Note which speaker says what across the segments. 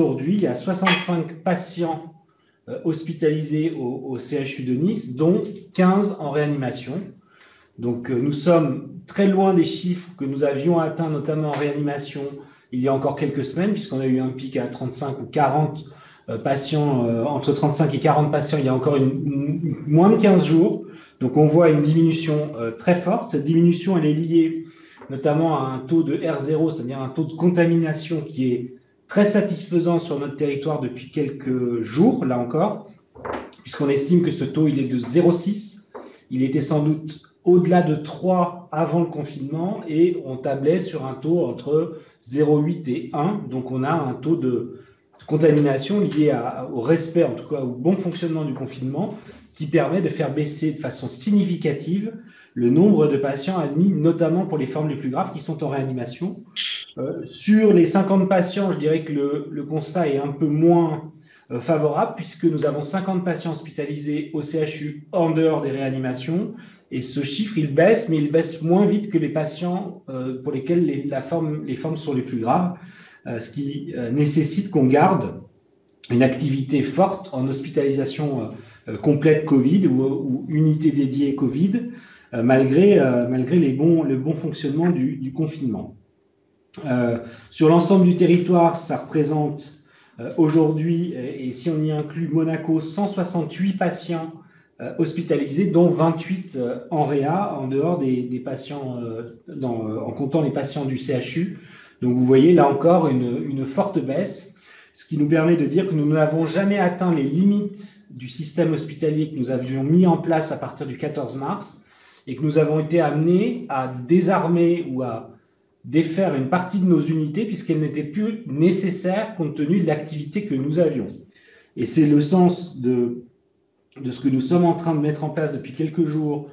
Speaker 1: aujourd'hui, il y a 65 patients hospitalisés au CHU de Nice, dont 15 en réanimation. Donc, nous sommes très loin des chiffres que nous avions atteints, notamment en réanimation, il y a encore quelques semaines, puisqu'on a eu un pic à 35 ou 40 patients, entre 35 et 40 patients, il y a encore moins de 15 jours. Donc, on voit une diminution très forte. Cette diminution, elle est liée notamment à un taux de R0, c'est-à-dire un taux de contamination qui est très satisfaisant sur notre territoire depuis quelques jours, là encore, puisqu'on estime que ce taux, il est de 0,6. Il était sans doute au-delà de 3 avant le confinement et on tablait sur un taux entre 0,8 et 1. Donc, on a un taux de contamination lié au respect, en tout cas au bon fonctionnement du confinement, qui permet de faire baisser de façon significative le nombre de patients admis, notamment pour les formes les plus graves qui sont en réanimation. Sur les 50 patients, je dirais que le constat est un peu moins favorable, puisque nous avons 50 patients hospitalisés au CHU en dehors des réanimations, et ce chiffre, il baisse, mais il baisse moins vite que les patients pour lesquels les formes sont les plus graves, ce qui nécessite qu'on garde une activité forte en hospitalisation complète Covid ou unité dédiée Covid, malgré le bon fonctionnement du confinement. Sur l'ensemble du territoire, ça représente aujourd'hui, et si on y inclut Monaco, 168 patients hospitalisés, dont 28 en réa, en dehors des patients, en comptant les patients du CHU. Donc vous voyez là encore une forte baisse, ce qui nous permet de dire que nous n'avons jamais atteint les limites du système hospitalier que nous avions mis en place à partir du 14 mars et que nous avons été amenés à désarmer ou à défaire une partie de nos unités puisqu'elles n'étaient plus nécessaires compte tenu de l'activité que nous avions. Et c'est le sens de ce que nous sommes en train de mettre en place depuis quelques jours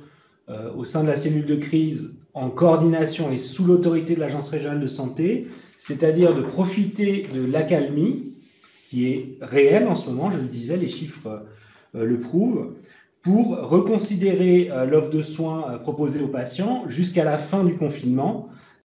Speaker 1: au sein de la cellule de crise en coordination et sous l'autorité de l'Agence régionale de santé, c'est-à-dire de profiter de l'accalmie qui est réelle en ce moment, je le disais, les chiffres le prouvent, pour reconsidérer l'offre de soins proposée aux patients jusqu'à la fin du confinement,